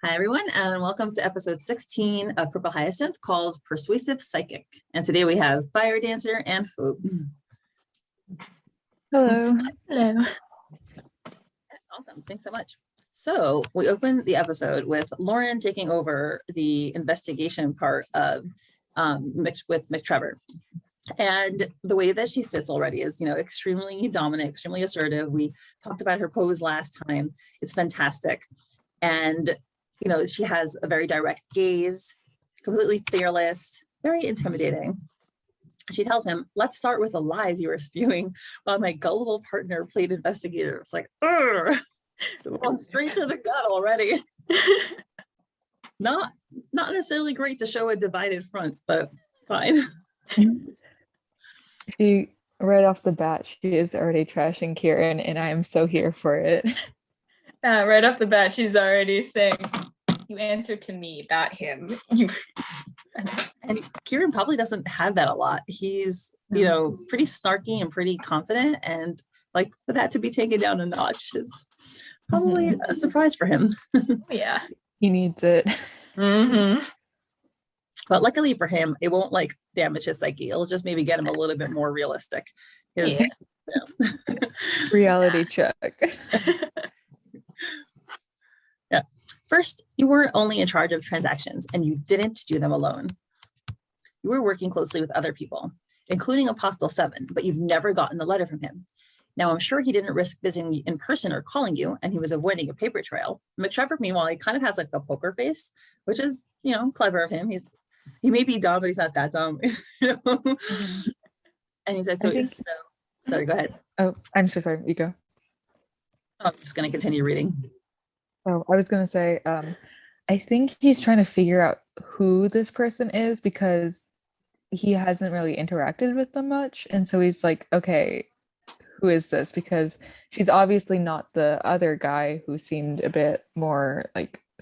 Hi, everyone, and welcome to episode 16 of Purple Hyacinth called Persuasive Psychic. And today we have Firedancer and Fwoot. Hello. Hello. Awesome. Thanks so much. So we opened the episode with Lauren taking over the investigation part of with McTrevor. And the way that she sits already is, extremely dominant, extremely assertive. We talked about her pose last time. It's fantastic. And she has a very direct gaze, completely fearless, very intimidating. She tells him, let's start with the lies you were spewing while my gullible partner played investigator. It's like, straight to the gut already. Not necessarily great to show a divided front, but fine. Right off the bat, she is already trashing Kieran, and I am so here for it. Right off the bat, she's already saying, you answer to me, not him. And Kieran probably doesn't have that a lot. He's, pretty snarky and pretty confident, and like for that to be taken down a notch is probably a surprise for him. Yeah. He needs it. Mm-hmm. But luckily for him, it won't damage his psyche. It'll just maybe get him a little bit more realistic. Reality check. Yeah. First, you weren't only in charge of transactions, and you didn't do them alone. You were working closely with other people, including Apostle 7, but you've never gotten a letter from him. Now, I'm sure he didn't risk visiting you in person or calling you, and he was avoiding a paper trail. McTrevor, meanwhile, he kind of has the poker face, which is, clever of him. He may be dumb, but he's not that dumb. Mm-hmm. And he says, sorry, go ahead. Oh, I'm so sorry. You go. I'm just going to continue reading. Oh, I was going to say, I think he's trying to figure out who this person is because he hasn't really interacted with them much. And so he's like, okay, who is this? Because she's obviously not the other guy who seemed a bit more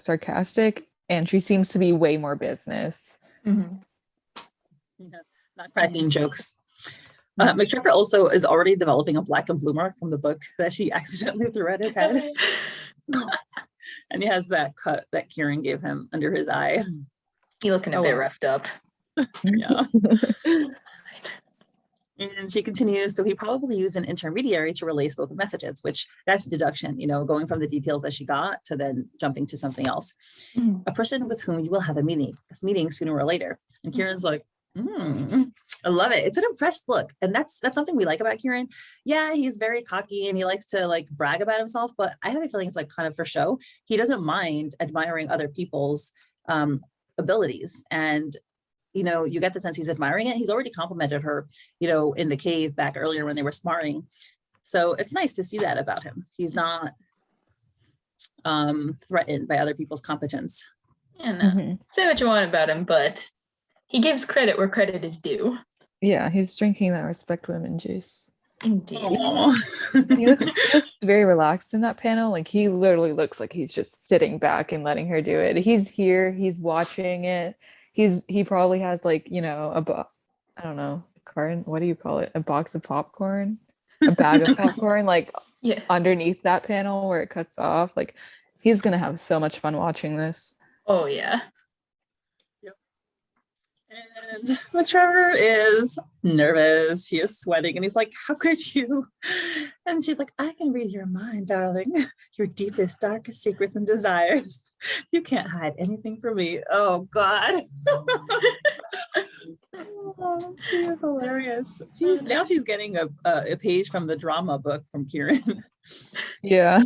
sarcastic, and she seems to be way more business. Mm-hmm. Yeah, not cracking jokes. McTrevor also is already developing a black and blue mark from the book that she accidentally threw at his head. And he has that cut that Kieran gave him under his eye. He's looking a bit roughed up. Yeah. And she continues, so he probably used an intermediary to relay spoken messages, which that's deduction, going from the details that she got to then jumping to something else. Mm. A person with whom you will have a meeting sooner or later. And Kieran's like, I love it. It's an impressed look. And that's something we like about Kieran. Yeah, he's very cocky and he likes to brag about himself, but I have a feeling it's kind of for show. He doesn't mind admiring other people's abilities. And you get the sense he's admiring it. He's already complimented her, in the cave back earlier when they were sparring. So it's nice to see that about him. He's not threatened by other people's competence. Yeah, no. Say what you want about him, but he gives credit where credit is due. Yeah, he's drinking that respect women juice. Indeed. He looks very relaxed in that panel. He literally looks like he's just sitting back and letting her do it. He's here, he's watching it. He probably has I don't know, what do you call it? A box of popcorn, a bag of popcorn, underneath that panel where it cuts off. He's gonna have so much fun watching this. Oh yeah. Yep. And McTrevor is nervous. He is sweating, and he's like, "How could you?" And she's like, "I can read your mind, darling. Your deepest, darkest secrets and desires. You can't hide anything from me." Oh God. Oh, she is hilarious. Now she's getting a page from the drama book from Kieran. Yeah.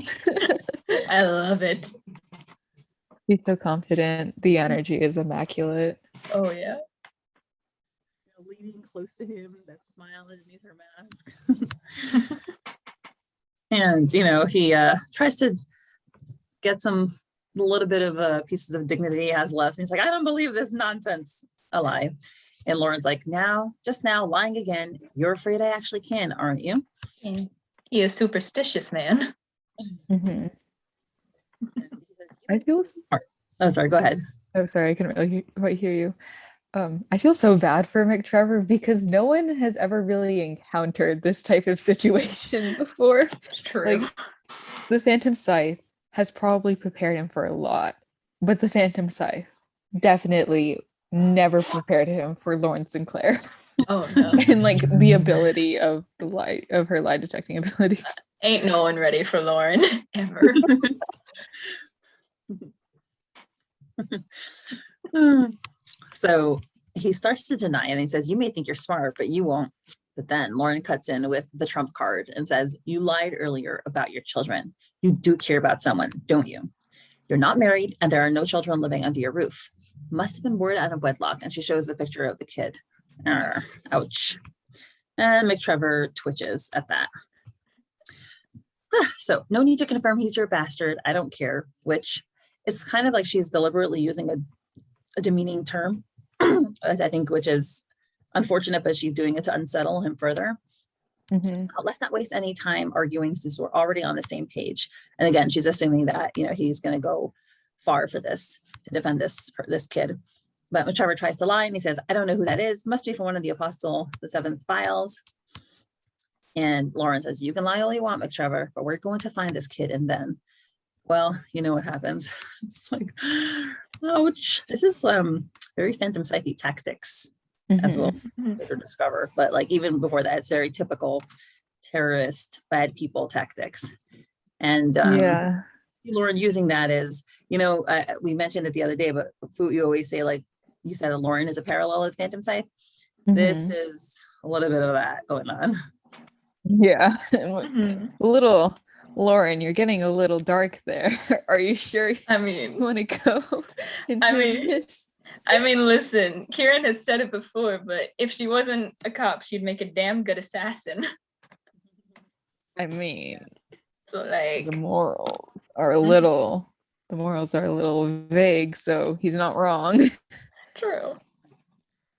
I love it. He's so confident. The energy is immaculate. Oh yeah. Leaning close to him, that smile underneath her mask. And he tries to get a little bit of pieces of dignity he has left, and he's like, I don't believe this nonsense. A lie. And Lauren's like, just now lying again. You're afraid I actually can, aren't you? Yeah. He is superstitious, man. Mm-hmm. I feel oh sorry, go ahead. Oh sorry, I couldn't really quite hear you. I feel so bad for McTrevor because no one has ever really encountered this type of situation before. It's true. The Phantom Scythe has probably prepared him for a lot. But the Phantom Scythe definitely never prepared him for Lauren Sinclair. Oh no. And like the ability of her lie detecting abilities. Ain't no one ready for Lauren ever. So he starts to deny it and he says, you may think you're smart, but you won't. But then Lauren cuts in with the trump card and says, you lied earlier about your children. You do care about someone, don't you? You're not married and there are no children living under your roof. Must have been word out of wedlock. And she shows a picture of the kid. Ouch. And McTrevor twitches at that. So no need to confirm he's your bastard. I don't care, which it's kind of like she's deliberately using a demeaning term, I think, which is unfortunate, but she's doing it to unsettle him further. Let's not waste any time arguing since we're already on the same page. And again, she's assuming that, he's going to go far for this to defend this kid. But McTrevor tries to lie and he says, I don't know who that is. Must be from one of the Apostle, the Seventh Files. And Lauren says, you can lie all you want, McTrevor, but we're going to find this kid. And then, well, you know what happens. It's like, ouch. This is very Phantom Scythe tactics, as we'll later discover. But like even before that, it's very typical terrorist, bad people tactics. And Lauren using that is, we mentioned it the other day, but Fwoot, you always say, like, you said that Lauren is a parallel of Phantom Scythe. This is a little bit of that going on. Yeah. A little, Lauren, you're getting a little dark there. Are you sure you want to go into this? Listen, Kieran has said it before, but if she wasn't a cop, she'd make a damn good assassin. So like the morals are a little vague, so he's not wrong. True.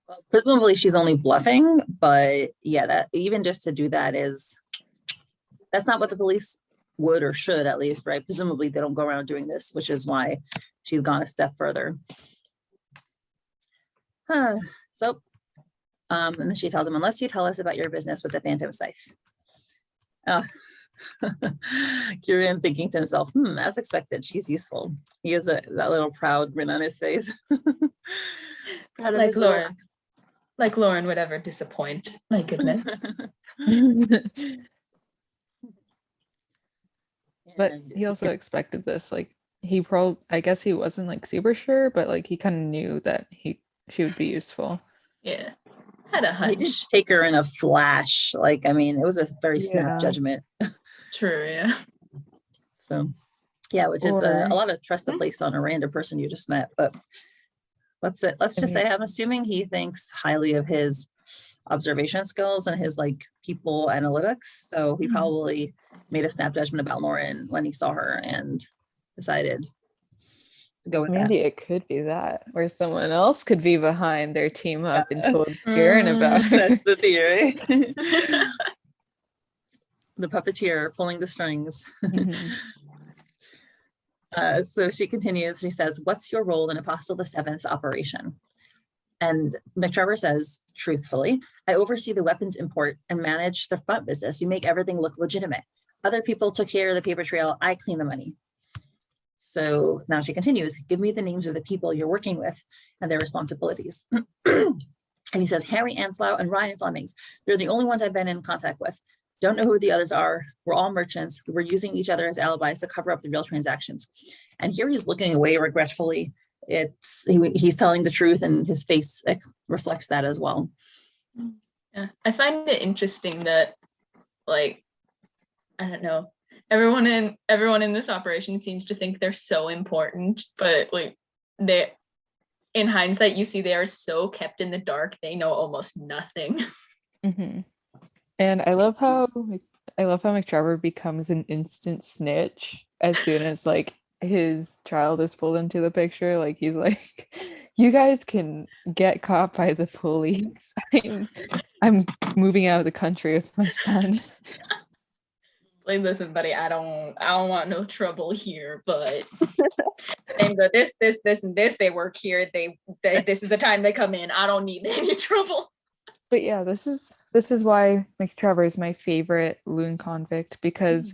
Well, presumably she's only bluffing, but yeah, that even just to do that that's not what the police would or should, at least, right? Presumably they don't go around doing this, which is why she's gone a step further. So, and then she tells him, unless you tell us about your business with the Phantom Scythe. Kieran thinking to himself, as expected, she's useful. He has that little proud grin on his face. Like Lauren would ever disappoint. My goodness. But he also expected this. Like I guess he wasn't like super sure, but like he kind of knew that she would be useful. Yeah. Had a hunch. He didn't take her in a flash. Like, it was a very snap judgment. True, yeah. So, yeah, which is a lot of trust to place on a random person you just met. But let's just say I'm assuming he thinks highly of his observation skills and his like people analytics. So he probably made a snap judgment about Lauren when he saw her and decided to go with Maybe that. It could be that, or someone else could be behind their team up and told Kieran about her. That's the theory. The puppeteer pulling the strings. So she continues, she says, what's your role in Apostle the Seventh's operation? And McTrevor says, truthfully, I oversee the weapons import and manage the front business. We make everything look legitimate. Other people took care of the paper trail. I clean the money. So now she continues, give me the names of the people you're working with and their responsibilities. And he says, Harry Anslow and Ryan Flemings. They're the only ones I've been in contact with. Don't know who the others are. We're all merchants. We're using each other as alibis to cover up the real transactions. And here he's looking away regretfully. He's telling the truth and his face reflects that as well. Yeah, I find it interesting that, like, I don't know, everyone in this operation seems to think they're so important, but like in hindsight, you see they are so kept in the dark. They know almost nothing. And I love how McTrevor becomes an instant snitch as soon as like his child is pulled into the picture. Like he's like, you guys can get caught by the police. I'm moving out of the country with my son. Like, listen, buddy, I don't want no trouble here, but and this, and this, they work here. This is the time they come in. I don't need any trouble. But yeah, this is why McTrevor is my favorite loon convict, because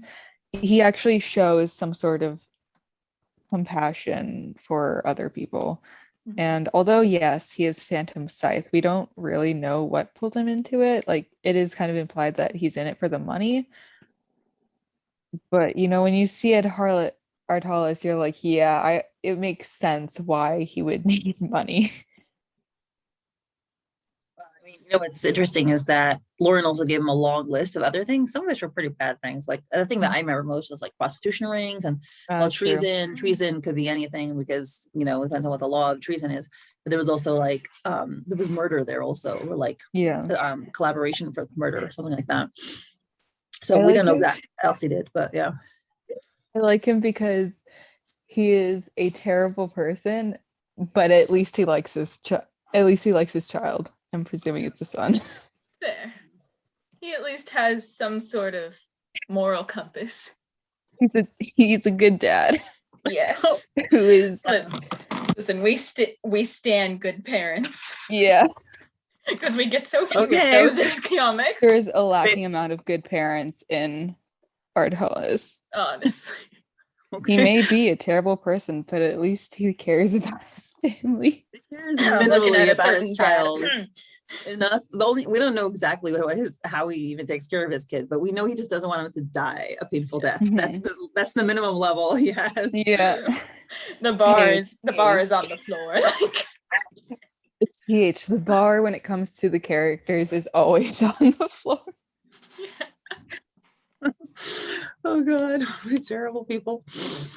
he actually shows some sort of compassion for other people. Mhm. And although, yes, he is Phantom Scythe, we don't really know what pulled him into it. Like, it is kind of implied that he's in it for the money. But, when you see Ed Artalis, you're like, yeah, it makes sense why he would need money. I mean, what's interesting is that Lauren also gave him a long list of other things, some of which were pretty bad things. Like the thing that I remember most was like prostitution rings and True. treason could be anything because it depends on what the law of treason is. But there was also like there was murder there also, or like collaboration for murder or something like that. So we don't know that else he did, but yeah. I like him because he is a terrible person, but at least he likes his child. I'm presuming it's a son. Fair. He at least has some sort of moral compass. He's a good dad. Yes. Who is listen, we stand good parents. Yeah. Because we get so few of those in comics. There is a lacking amount of good parents in Artalis. Honestly. He may be a terrible person, but at least he cares about his family. He cares minimally about his child. Enough. We don't know exactly how he even takes care of his kid, but we know he just doesn't want him to die a painful death. Mm-hmm. That's the minimum level he has. Yeah. The bar is on the floor. It's PH. The bar when it comes to the characters is always on the floor. Oh god, we're terrible people.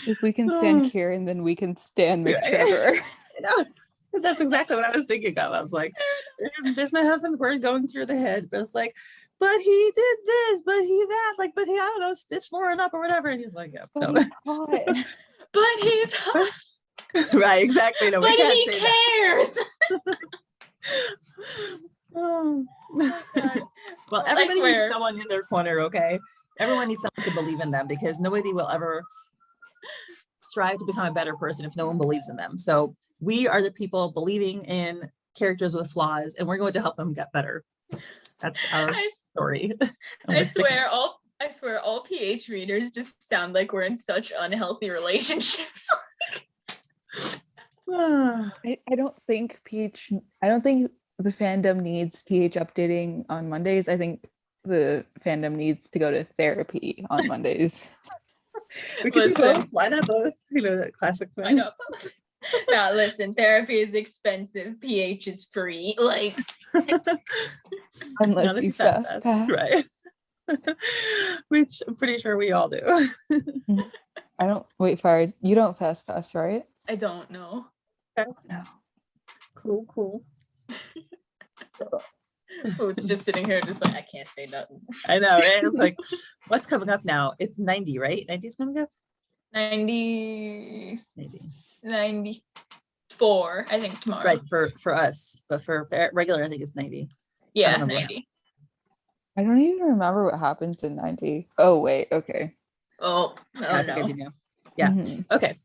If we can stand Kieran, then we can stand McTrevor. That's exactly what I was thinking of. I was like, there's my husband's word going through the head, but it's like, but he did this, but he that, like, but he, I don't know, stitched Lauren up or whatever. And he's like, yeah, but he's hot. Right, exactly. No, but we can't he say cares. That. Oh God. Well, everybody needs someone in their corner, okay? Everyone needs someone to believe in them because nobody will ever strive to become a better person if no one believes in them. So we are the people believing in characters with flaws, and we're going to help them get better. That's our story. I swear all PH readers just sound like we're in such unhealthy relationships. I don't think the fandom needs PH updating on Mondays. I think the fandom needs to go to therapy on Mondays. We could do both. Why not both? That classic thing. I know. Now listen, therapy is expensive. PH is free. Like unless you fast pass. Right. Which I'm pretty sure we all do. I don't Fire. You don't fast pass, right? I don't know. No. Cool. It's just sitting here just like I can't say nothing. I know, right? It's like, what's coming up now? It's 90, right? 90 is coming up? 94, I think, tomorrow. Right, for us. But for regular, I think it's 90. Yeah, 90. I don't even remember what happens in 90. Oh, wait, okay. Oh no. Yeah. Mm-hmm. Okay.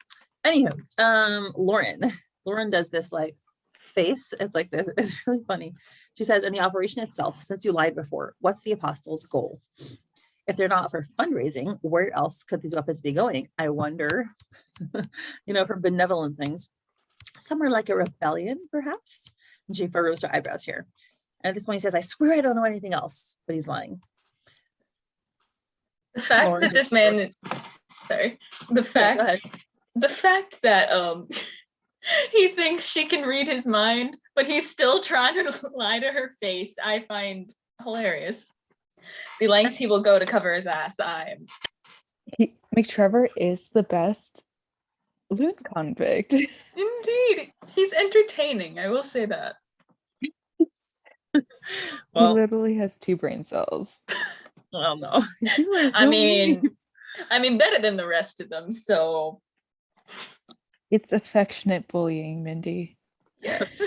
Anywho, Lauren does this like face. It's like this. It's really funny. She says, in the operation itself, since you lied before, what's the apostles' goal? If they're not for fundraising, where else could these weapons be going? I wonder, for benevolent things. Somewhere like a rebellion, perhaps? And she furrows her eyebrows here. And at this point he says, I swear I don't know anything else, but he's lying. The fact that this man is the fact that he thinks she can read his mind, but he's still trying to lie to her face, I find hilarious. The lengths he will go to cover his ass. McTrevor is the best loon convict. Indeed. He's entertaining, I will say that. Well, he literally has 2 brain cells. Well, no. I mean, better than the rest of them, so. It's affectionate bullying, Mindy. Yes.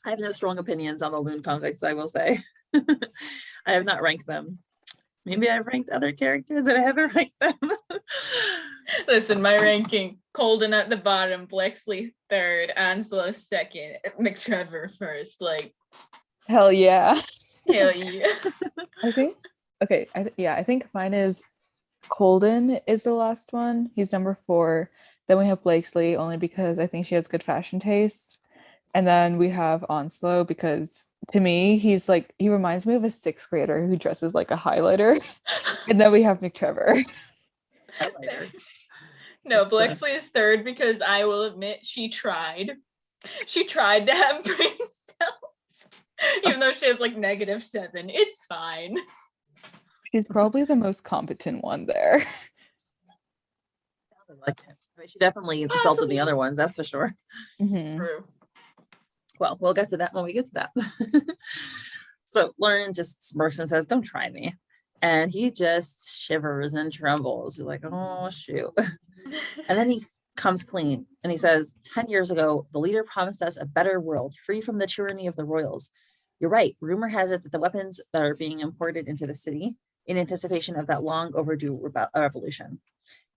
I have no strong opinions on the loon convicts, I will say. I have not ranked them. Maybe I've ranked other characters and I haven't ranked them. Listen, my ranking, Colden at the bottom, Blexley third, Ansela second, McTrevor first. Like, hell yeah. Hell yeah. I think mine is Colden is the last one. He's number 4. Then we have Blakesley, only because I think she has good fashion taste. And then we have Onslow because to me, he reminds me of a 6th grader who dresses like a highlighter. And then we have McTrevor. Highlighter. No, It's, Blakesley is 3rd because I will admit she tried. She tried to have brain cells, even though she has like -7. It's fine. She's probably the most competent one there. sounded like it. I mean, she definitely insulted the other ones, that's for sure. Mhm. True. Well, we'll get to that when we get to that. So Lauren just smirks and says, "Don't try me." And he just shivers and trembles. He's like, "Oh, shoot." And then he comes clean and he says, 10 years ago, the leader promised us a better world, free from the tyranny of the royals. You're right. Rumor has it that the weapons that are being imported into the city in anticipation of that long overdue revolution.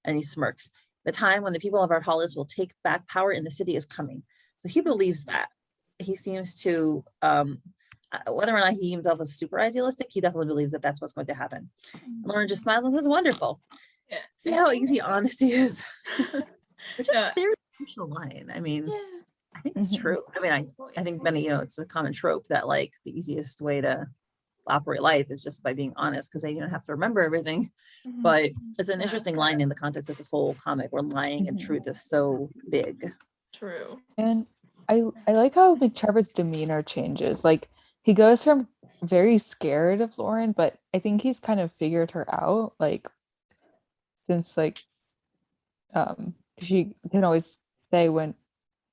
And he smirks. The time when the people of our Hollis will take back power in the city is coming. So he believes that. He seems to, whether or not he himself is super idealistic, he definitely believes that that's what's going to happen. And Lauren just smiles and says, "Wonderful." Yeah. See how easy honesty is. Which is Yeah. a very crucial line. I mean, Yeah. I think it's true. I mean, I think many, it's a common trope that like the easiest way to operate life is just by being honest, because then you don't have to remember everything. But it's an interesting line in the context of this whole comic where lying and truth is so big. True. And I like how McTrevor's demeanor changes. Like he goes from very scared of Lauren, but I think he's kind of figured her out. Like since like she can always say when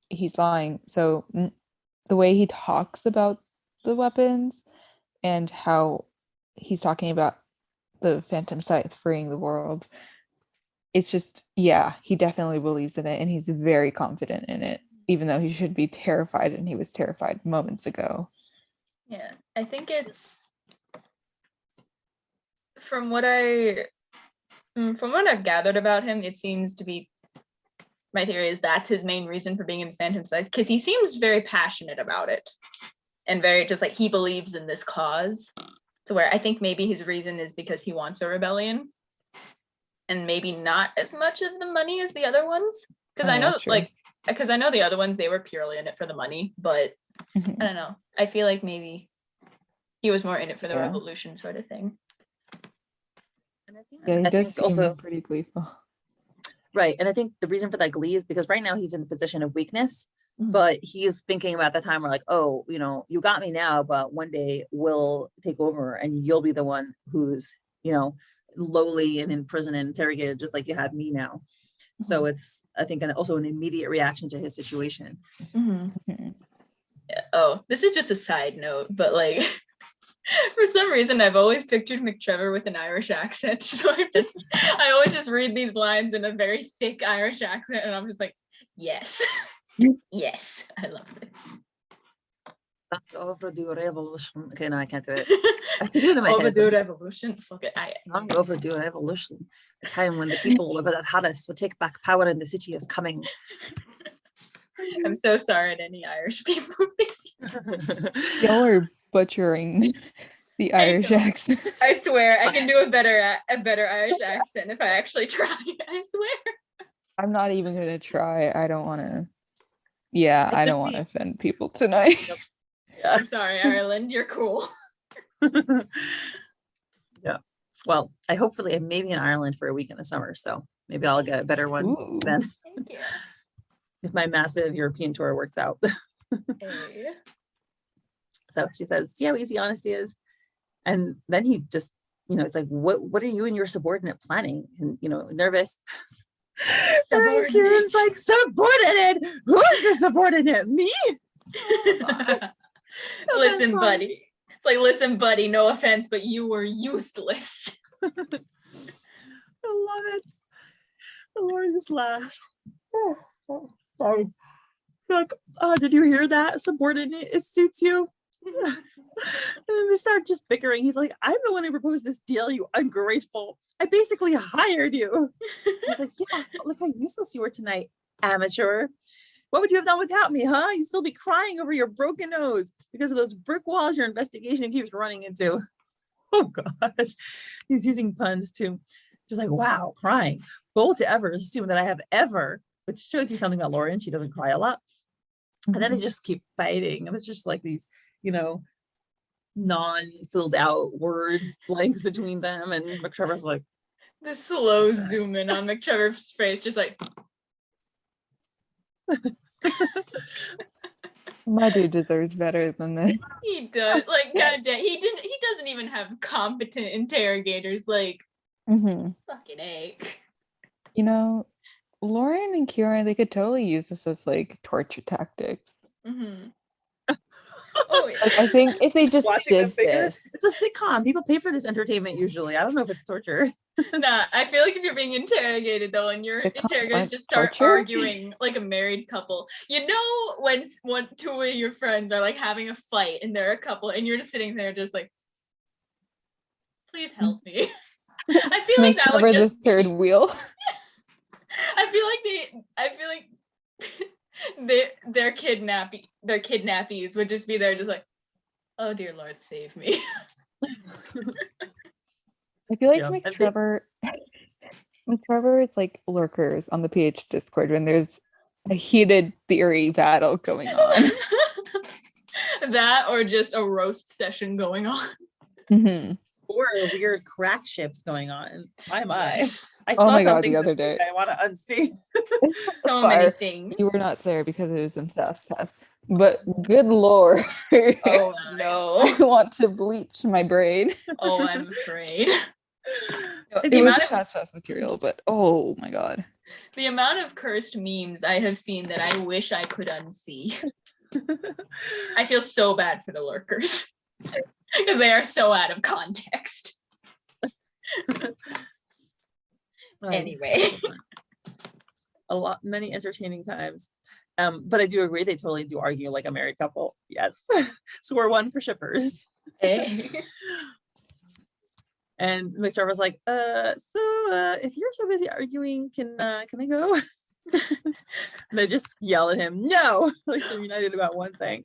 he's lying. So the way he talks about the weapons and how he's talking about the Phantom Scythe freeing the world, it's just, yeah, he definitely believes in it and he's very confident in it, even though he should be terrified, and he was terrified moments ago. Yeah, I think it's from what I've gathered about him, it seems to be, my theory is that's his main reason for being in Phantom Scythe, because he seems very passionate about it and very just like he believes in this cause, to where I think maybe his reason is because he wants a rebellion and maybe not as much of the money as the other ones, because I know because I know the other ones, they were purely in it for the money, but I don't know, I feel like maybe he was more in it for the revolution sort of thing. Yeah, he does seem also pretty gleeful. Right. And I think the reason for that glee is because right now he's in a position of weakness, but he's thinking about the time where like, oh, you got me now, but one day we'll take over and you'll be the one who's, lowly and in prison and interrogated, just like you have me now. So it's, I think, also an immediate reaction to his situation. Oh, this is just a side note, but like, for some reason, I've always pictured McTrevor with an Irish accent. So I always just read these lines in a very thick Irish accent, and I'm just like, yes, yes, I love this. Overdue revolution. Okay, no, I can't do it. I can do it in my overdue head. revolution. Fuck it. Long overdue revolution. The time when the people of that Harris will take back power in the city is coming. I'm so sorry to any Irish people. Y'all are butchering the Irish accent. I swear, I can do a better Irish accent if I actually try. I swear. I'm not even gonna try. I don't want to. Yeah, I don't want to offend people tonight. Yeah. I'm sorry, Ireland. You're cool. Yeah. Well, I hopefully am maybe in Ireland for a week in the summer, so maybe I'll get a better one then. Thank you. If my massive European tour works out. Hey. So she says, "See how easy honesty is?" And then he just, it's like, what are you and your subordinate planning? And nervous. And Kieran's like, subordinate? Who's the subordinate? Me? Listen, buddy. It's like, listen, buddy, no offense, but you were useless. I love it. The Lord just laughs. Sorry. Like, oh, did you hear that? Subordinate, it suits you. And then they start just bickering. He's like, I'm the one who proposed this deal, you ungrateful. I basically hired you. He's like, yeah, look how useless you were tonight, amateur. What would you have done without me, huh? You'd still be crying over your broken nose because of those brick walls your investigation keeps running into. Oh gosh. He's using puns too. She's like, wow, crying. Bold to ever assume that I have ever, which shows you something about Lauren. She doesn't cry a lot. And then they just keep fighting. And it's just like these, non-filled out words, blanks between them. And McTrevor's like, the slow zoom in on McTrevor's face, just like, My dude deserves better than this. he does. Like, goddamn, he doesn't even have competent interrogators. Like, fucking A. Lauren and Kieran, they could totally use this as like torture tactics. Oh yeah. Like, I think if they just watching them did figure. this, It's a sitcom. People pay for this entertainment usually. I don't know if it's torture. Nah, I feel like if you're being interrogated though, and your It comes interrogators by just start torture? arguing like a married couple, when two of your friends are like having a fight and they're a couple, and you're just sitting there just like, please help me. I feel like that would McTrevor just the third wheel. I feel like their kidnappies would just be there just like, oh dear Lord, save me. I feel like Yeah, and McTrevor is like lurkers on the PH Discord when there's a heated theory battle going on. That or just a roast session going on. Or weird crack ships going on. My. Yes. I Oh saw my God, something the other this day. week I want to unsee. So many things. You were not there because it was in fast pass. But good Lord. Oh no. I want to bleach my brain. Oh, I'm afraid. It was fast pass material, but oh my God. The amount of cursed memes I have seen that I wish I could unsee. I feel so bad for the lurkers because they are so out of context. Anyway, many entertaining times. But I do agree they totally do argue like a married couple. Yes. So we're one for shippers. And McTrevor's like, if you're so busy arguing, can I go? And they just yell at him, no, like they're united about one thing.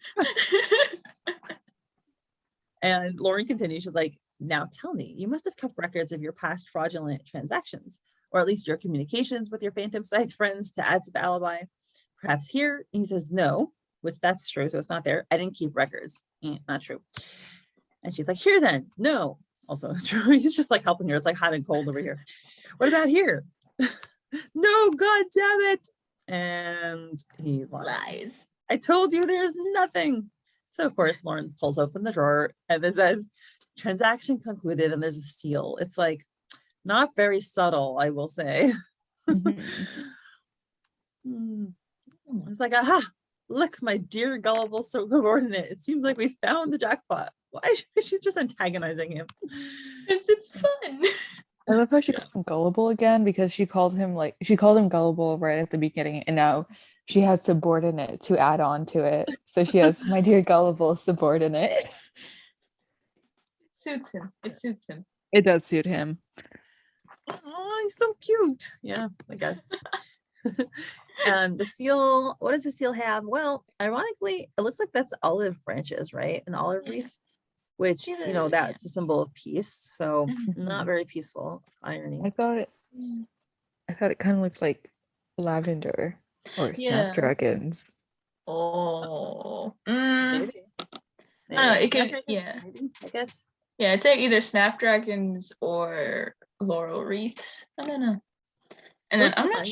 And Lauren continues, she's like, now tell me, you must have kept records of your past fraudulent transactions, or at least your communications with your Phantom Scythe friends to add to the alibi. Perhaps here. And he says, no, which that's true. So it's not there. I didn't keep records. Not true. And she's like, here then. No. Also true. He's just like helping her. It's like hot and cold over here. What about here? No, God damn it. And he's lies. I told you there's nothing. So of course, Lauren pulls open the drawer and it says, transaction concluded, and there's a seal. It's like not very subtle, I will say. It's like, aha, look, my dear gullible subordinate. It seems like we found the jackpot. Why is she just antagonizing him? Because it's fun. I love how she calls him gullible again, because she called him gullible right at the beginning, and now she has subordinate to add on to it. So she has my dear gullible subordinate. Suits him. It suits him. It does suit him. Oh, he's so cute. Yeah, I guess. And the seal, what does the seal have? Well, ironically, it looks like that's olive branches, right? An olive wreath, which, that's a symbol of peace. So not very peaceful. Irony. I thought it kind of looks like lavender or snapdragons. Oh. Maybe. I don't know, it could, maybe, I guess. Yeah, I'd say either snapdragons or laurel wreaths. I don't know. And then I'm not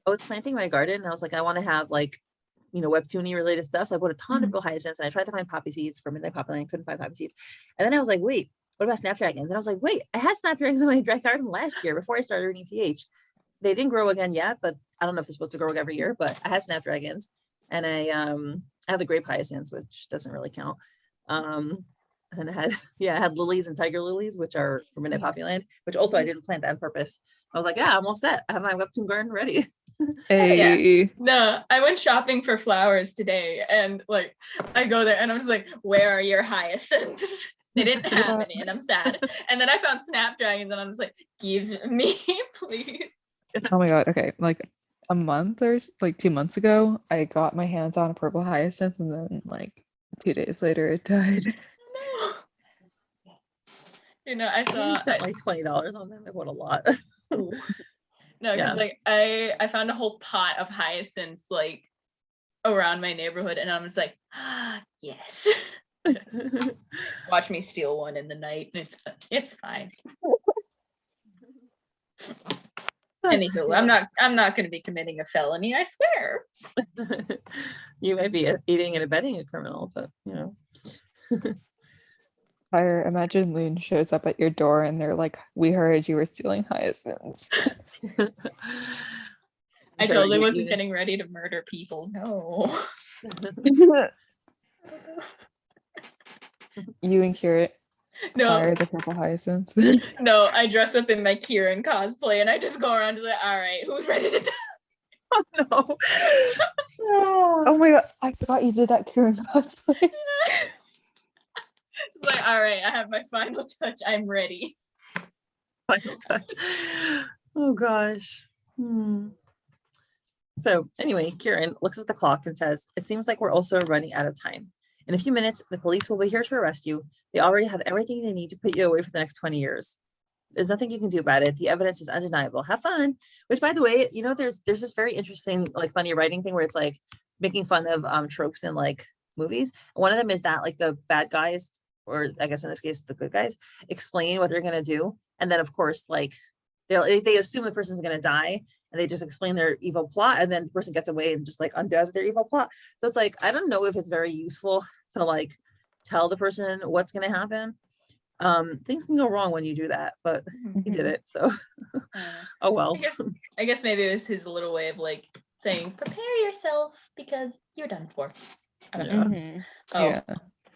I was planting my garden and I was like, I want to have webtoony related stuff. So I bought a ton of hyacinths and I tried to find poppy seeds for Midnight Poppy Land. Couldn't find poppy seeds. And then I was like, wait, what about snapdragons? And I was like, wait, I had snapdragons in my dry garden last year before I started reading PH. They didn't grow again yet, but I don't know if they're supposed to grow every year, but I had snapdragons and I have the grape hyacinths, which doesn't really count. And I had lilies and tiger lilies, which are from Midnight Poppy Land, which also I didn't plant that on purpose. I was like, yeah, I'm all set. I have my webtoon garden ready. Hey. Yeah. No, I went shopping for flowers today, and I go there and I'm just like, where are your hyacinths? They didn't have any, and I'm sad. And then I found snapdragons, and I'm just like, give me, please. Oh my God. Okay. A month or 2 months ago, I got my hands on a purple hyacinth, and then 2 days later it died. I I saw. spent like $20 on them. I bought a lot. Ooh. No, Yeah. because like I found a whole pot of hyacinths like around my neighborhood, and I'm just like, yes. Watch me steal one in the night. It's fine. Anywho, I'm not going to be committing a felony. I swear. You might be aiding and abetting a criminal, but Or imagine Loon shows up at your door and they're like, "We heard you were stealing hyacinths." I totally wasn't getting ready to murder people. No. You and Kieran No. fire the purple hyacinth. No, I dress up in my Kieran cosplay and I just go around just like, all right, who's ready to die? Oh no. Oh my god, I forgot you did that Kieran cosplay. It's like, all right, I have my final touch. I'm ready. Final touch. Oh gosh. So anyway, Kieran looks at the clock and says, "It seems like we're also running out of time. In a few minutes, the police will be here to arrest you. They already have everything they need to put you away for the next 20 years. There's nothing you can do about it. The evidence is undeniable. Have fun." Which, by the way, there's this very interesting, like, funny writing thing where it's like making fun of tropes in like movies. One of them is that like the bad guys, or I guess in this case the good guys, explain what they're gonna do, and then of course like they assume the person's gonna die, and they just explain their evil plot, and then the person gets away and just like undoes their evil plot. So it's like, I don't know if it's very useful to like tell the person what's gonna happen. Things can go wrong when you do that, but he did it, so oh well. I guess maybe it was his little way of like saying, prepare yourself because you're done for. I don't know. Yeah.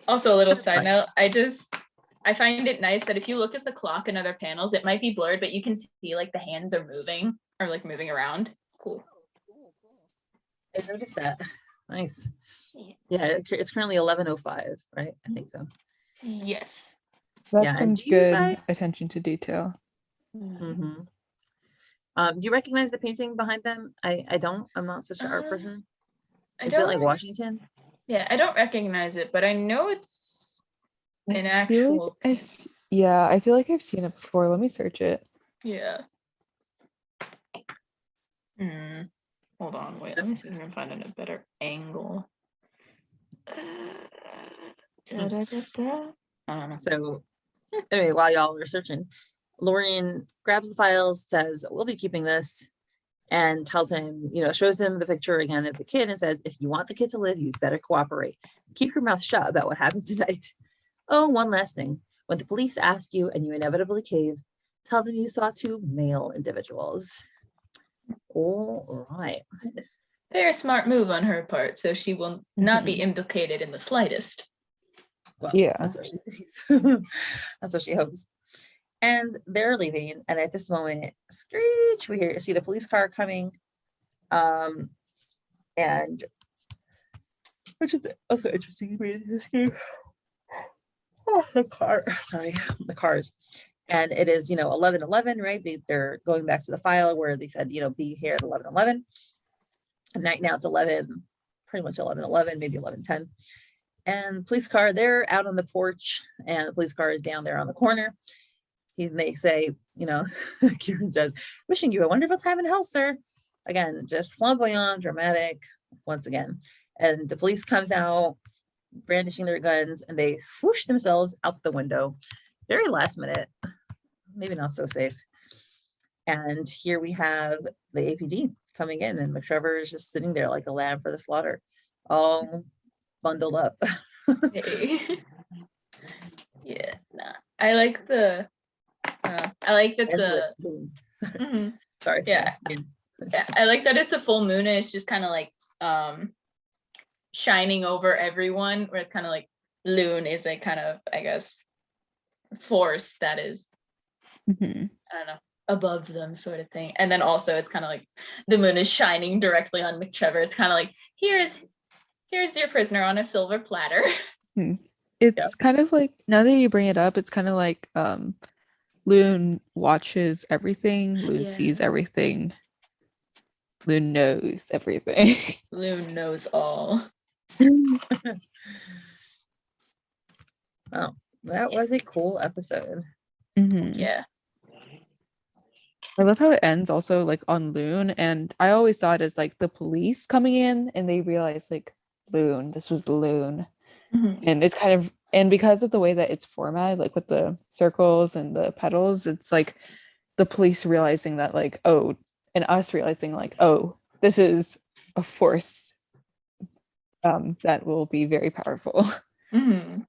Also, a little side note, I find it nice that if you look at the clock in other panels, it might be blurred, but you can see like the hands are moving or like moving around. It's cool. I noticed that. Nice. Yeah, it's currently 11:05, right? I think so. Yes. That's some good attention to detail. Do you recognize the painting behind them? I don't. I'm not such an art person. Is it like Washington? Yeah, I don't recognize it, but I know it's an actual. I feel like I've seen it before. Let me search it. Yeah. Hold on, wait. Let me see if I can find it a better angle. I don't know. So anyway, while y'all are searching, Lauren grabs the files, says, "We'll be keeping this," and tells him, shows him the picture again of the kid and says, "If you want the kid to live, you better cooperate. Keep your mouth shut about what happened tonight. Oh, one last thing. When the police ask you and you inevitably cave, tell them you saw 2 male individuals." All right. Yes. Very smart move on her part, so she will not be implicated in the slightest. Well, yeah, that's what she thinks. That's what she hopes. And they're leaving, and at this moment, screech, we see the police car coming, and which is also interesting to read this game. The cars, and it is 11:11, right? They're going back to the file where they said be here at 11:11, and right now it's 11, pretty much 11:11, maybe 11:10. And police car, they're out on the porch, and the police car is down there on the corner. They say, Kieran says, "Wishing you a wonderful time in hell, sir." Again, just flamboyant, dramatic, once again. And the police comes out, brandishing their guns, and they whoosh themselves out the window. Very last minute, maybe not so safe. And here we have the APD coming in, and McTrevor is just sitting there like a lamb for the slaughter, all bundled up. Yeah, nah. I like that Sorry. Yeah, I like that it's a full moon and it's just kind of like shining over everyone, where it's kind of like Loon is a kind of, I guess, force that is I don't know, above them, sort of thing. And then also it's kind of like the moon is shining directly on McTrevor. It's kind of like, here's your prisoner on a silver platter. It's kind of like, now that you bring it up, it's kind of like Loon watches everything. Loon sees everything. Loon knows everything. Loon knows all. Wow, that was a cool episode. Mhm. Yeah. I love how it ends also like on Loon, and I always saw it as like the police coming in and they realize like Loon, this was Loon. Mhm. And it's kind of, and because of the way that it's formatted, like with the circles and the petals, it's like the police realizing that like, oh, and us realizing like, oh, this is a force that will be very powerful. Mhm.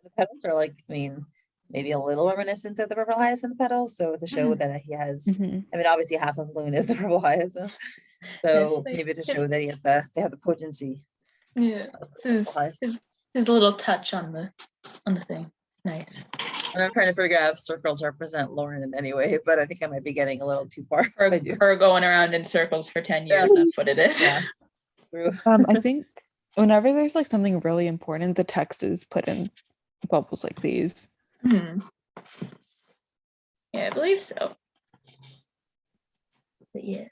The petals are like, I mean, maybe a little reminiscent of the purple hyacinth petals. So to show that he has, Mhm. I mean, obviously half of Loon is the purple hyacinth. So Like maybe to his, show that he has they have the potency yeah, of the purple hyacinth. his little touch on the thing. Nice. And I'm trying to figure out if circles represent Lauren in any way, but I think I might be getting a little too far. if I do. Her going around in circles for 10 years, Yeah. that's what it is. Yeah. True. I think whenever there's like something really important, the text is put in bubbles like these. Mhm. Yeah, I believe so. But yes.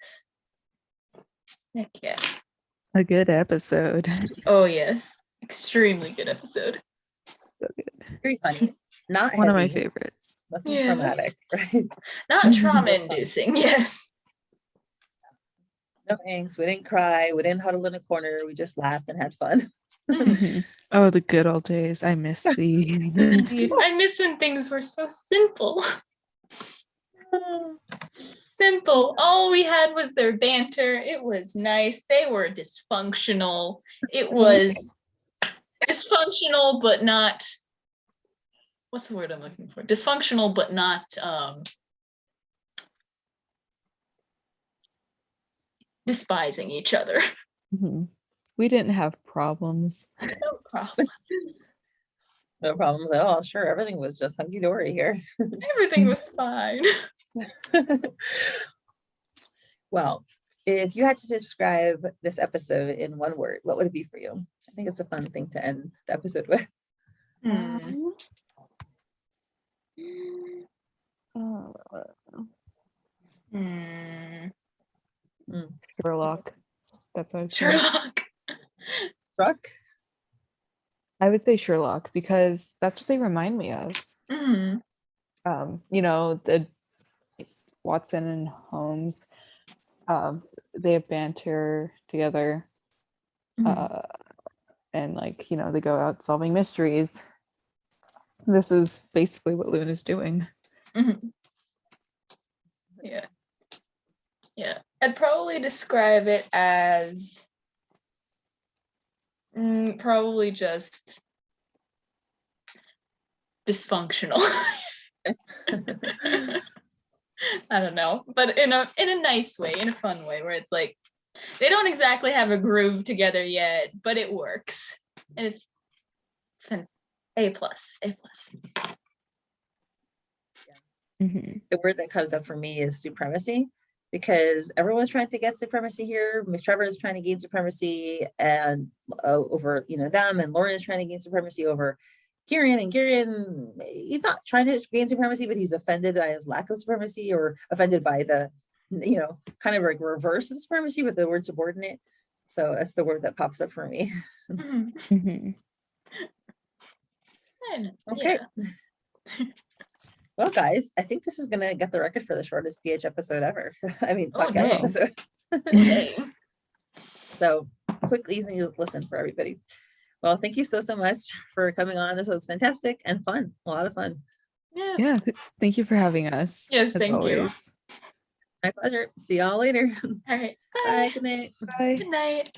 Heck yeah. A good episode. Oh yes. Extremely good episode. So good. Very funny. Not One of my heavy, favorites. nothing Yeah. traumatic, right? Not trauma inducing, yes. No angst. We didn't cry. We didn't huddle in a corner. We just laughed and had fun. Mhm. Oh, the good old days. I miss these. Indeed. I miss when things were so simple. Simple. All we had was their banter. It was nice. They were dysfunctional. It was dysfunctional, but not, what's the word I'm looking for? Dysfunctional, but not despising each other. Mhm. We didn't have problems. No problem. No problems at all. Sure, everything was just hunky dory here. Everything was fine. Well, if you had to describe this episode in one word, what would it be for you? I think it's a fun thing to end the episode with. Hmm. Uh, Hmm. Sherlock. That's what I'd say. Sherlock. Truck? I would say Sherlock because that's what they remind me of. Hmm. You know, the Watson and Holmes. They have banter together. And like, you know, they go out solving mysteries. This is basically what Loon is doing. Mhm. Yeah. Yeah. I'd probably describe it as probably just dysfunctional. I don't know, but in a nice way, in a fun way, where it's like they don't exactly have a groove together yet, but it works, and it's been A plus. Mhm. The word that comes up for me is supremacy, because everyone's trying to get supremacy here. McTrevor is trying to gain supremacy and over them, and Lauren is trying to gain supremacy over Kieran. And Kieran, he's not trying to gain supremacy, but he's offended by his lack of supremacy, or offended by the kind of like reverse of supremacy with the word subordinate. So that's the word that pops up for me. Mhm. Okay. Yeah. Well, guys, I think this is gonna get the record for the shortest PH episode ever. I mean, Oh, podcast dang. episode. Dang. So quick, easy listen for everybody. Well, thank you so much for coming on. This was fantastic and fun. A lot of fun. Yeah. Yeah, thank you for having us. Yes, as thank you. always. My pleasure. See y'all later. All right. Bye. Good night. Bye. Good night.